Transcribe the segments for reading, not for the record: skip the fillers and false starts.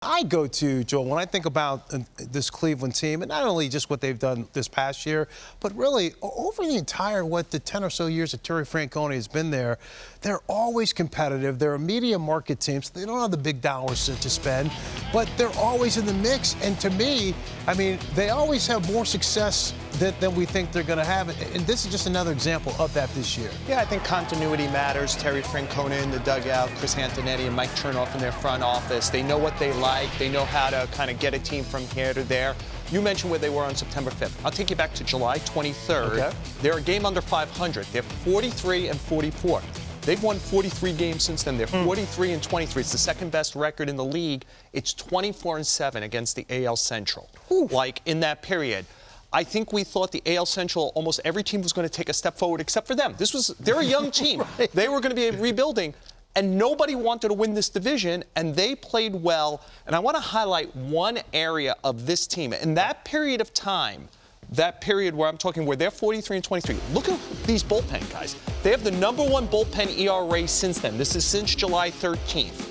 I go to, Joel, when I think about this Cleveland team, and not only just what they've done this past year, but really over the entire, the 10 or so years that Terry Francona has been there, they're always competitive. They're a media market team, so they don't have the big dollars to spend, but they're always in the mix. And to me, I mean, they always have more success than we think they're going to have. And this is just another example of that this year. Yeah, I think continuity matters. Terry Francona in the dugout, Chris Antonetti and Mike Chernoff in their front office. They know what they like. They know how to kind of get a team from here to there. You mentioned where they were on September 5th. I'll take you back to July 23rd. Okay. They're a game under 500. They're 43 and 44. They've won 43 games since then. They're 43 and 23. It's the second best record in the league. It's 24 and 7 against the AL Central. Oof. Like in that period. I think we thought the AL Central, almost every team was going to take a step forward except for them. They're a young team. Right. They were going to be rebuilding, and nobody wanted to win this division, and they played well. And I want to highlight one area of this team. In that period of time, that period where I'm talking where they're 43 and 23, look at these bullpen guys. They have the #1 bullpen ERA since then. This is since July 13th.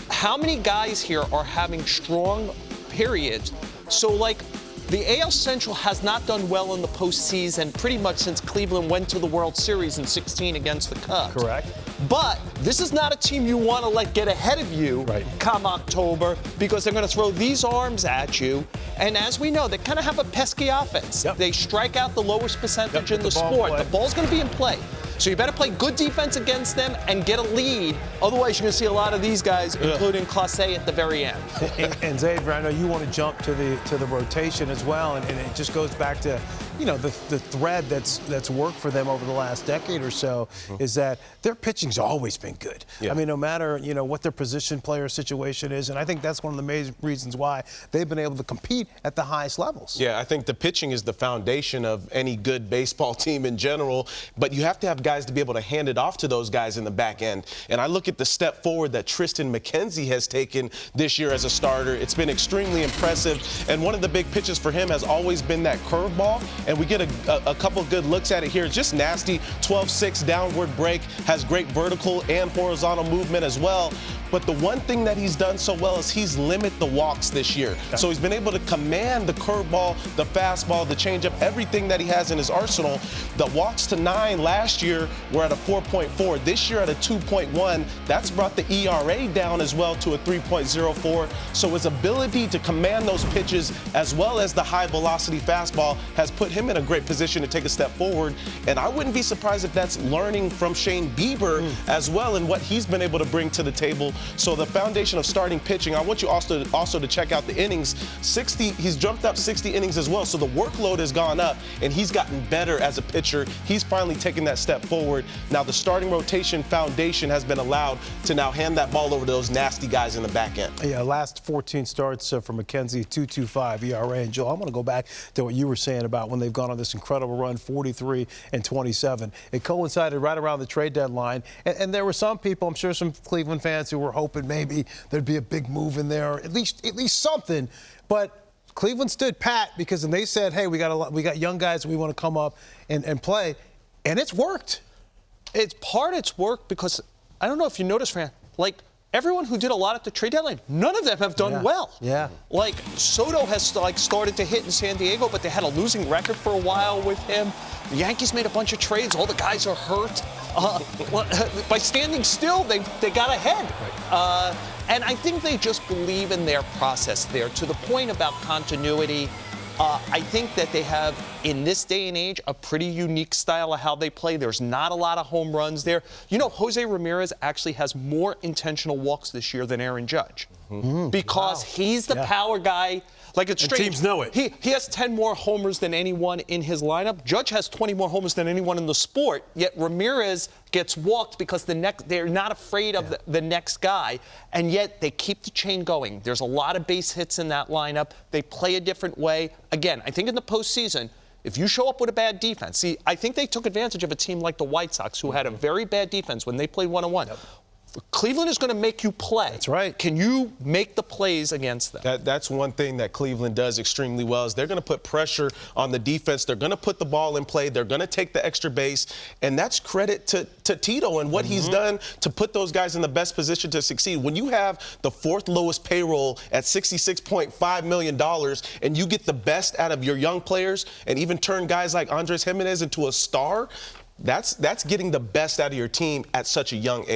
How many guys here are having strong periods? So, like, the AL Central has not done well in the postseason pretty much since Cleveland went to the World Series in 16 against the Cubs. Correct. But this is not a team you want to let get ahead of you come October, because they're going to throw these arms at you. And as we know, they kind of have a pesky offense. Yep. They strike out the lowest percentage in the sport. The ball's going to be in play. So you better play good defense against them and get a lead. Otherwise, you're going to see a lot of these guys, including Clase at the very end. And Xavier, I know you want to jump to the rotation as well, and it just goes back to, you know, the thread that's worked for them over the last decade or so is that their pitching's always been good. Yeah. I mean, no matter, you know, what their position player situation is, and I think that's one of the major reasons why they've been able to compete at the highest levels. Yeah, I think the pitching is the foundation of any good baseball team in general, but you have to have guys to be able to hand it off to those guys in the back end. And I look at the step forward that Triston McKenzie has taken this year as a starter. It's been extremely impressive, and one of the big pitches for him has always been that curveball, and we get a couple of good looks at it here. It's just nasty, 12-6 downward break, has great vertical and horizontal movement as well. But the one thing that he's done so well is he's limited the walks this year. So he's been able to command the curveball, the fastball, the changeup, everything that he has in his arsenal. The walks to 9 last year were at a 4.4. This year at a 2.1. That's brought the ERA down as well to a 3.04. So his ability to command those pitches as well as the high velocity fastball has put him in a great position to take a step forward. And I wouldn't be surprised if that's learning from Shane Bieber as well and what he's been able to bring to the table. So the foundation of starting pitching, I want you also to check out the innings. 60, he's jumped up 60 innings as well. So the workload has gone up and he's gotten better as a pitcher. He's finally taken that step forward. Now the starting rotation foundation has been allowed to now hand that ball over to those nasty guys in the back end. Yeah, last 14 starts for McKenzie, 2.25 ERA. And Joe, I want to go back to what you were saying about when they've gone on this incredible run, 43 and 27. It coincided right around the trade deadline. And there were some people, I'm sure some Cleveland fans who were hoping maybe there'd be a big move in there, at least something. But Cleveland stood pat because then they said, hey, we got young guys we want to come up and play. And it's worked. It's worked because, I don't know if you noticed, Fran, like, everyone who did a lot at the trade deadline, none of them have done well. Yeah. Like, Soto has started to hit in San Diego, but they had a losing record for a while with him. The Yankees made a bunch of trades. All the guys are hurt. By standing still, they got ahead. Right. And I think they just believe in their process there. To the point about continuity, I think that they have, in this day and age, a pretty unique style of how they play. There's not a lot of home runs there. You know, Jose Ramirez actually has more intentional walks this year than Aaron Judge because he's the power guy. Like, it's strange. Teams know it. He has 10 more homers than anyone in his lineup. Judge has 20 more homers than anyone in the sport, yet Ramirez gets walked because they're not afraid of the next guy, and yet they keep the chain going. There's a lot of base hits in that lineup. They play a different way. Again, I think in the postseason, if you show up with a bad defense, see, I think they took advantage of a team like the White Sox, who had a very bad defense when they played 1-on-1. Cleveland is going to make you play. That's right. Can you make the plays against them? That's one thing that Cleveland does extremely well is they're going to put pressure on the defense. They're going to put the ball in play. They're going to take the extra base. And that's credit to Tito and what he's done to put those guys in the best position to succeed. When you have the fourth lowest payroll at $66.5 million and you get the best out of your young players and even turn guys like Andres Jimenez into a star, that's getting the best out of your team at such a young age.